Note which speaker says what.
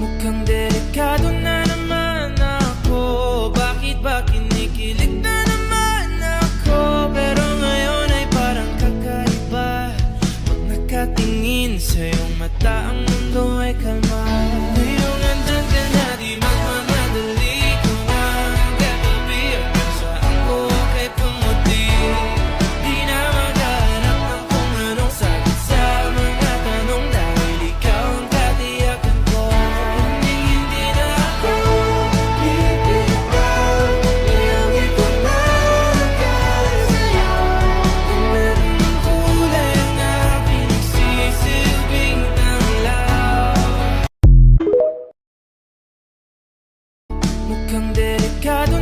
Speaker 1: Mukhang delikado na naman ako. Bakit ba kinikilig na naman ako? Pero ngayon ay parang kakaiba. Pag nakatingin sa iyong mata, ang mundo ay kalma. Ngayong andyan ka na, di magmamadali ko na katabi. Hanggang saan ko kay pumuti. Di na maghahanap ng kung anong sagot sa mga tanong, dahil ikaw ang katiyakan ko. Hindi na ako bibitaw. Iuwi ko na agad sa'yo. Kung meron ng kulay na pinagsisilbing tanglaw. Mukhang delikado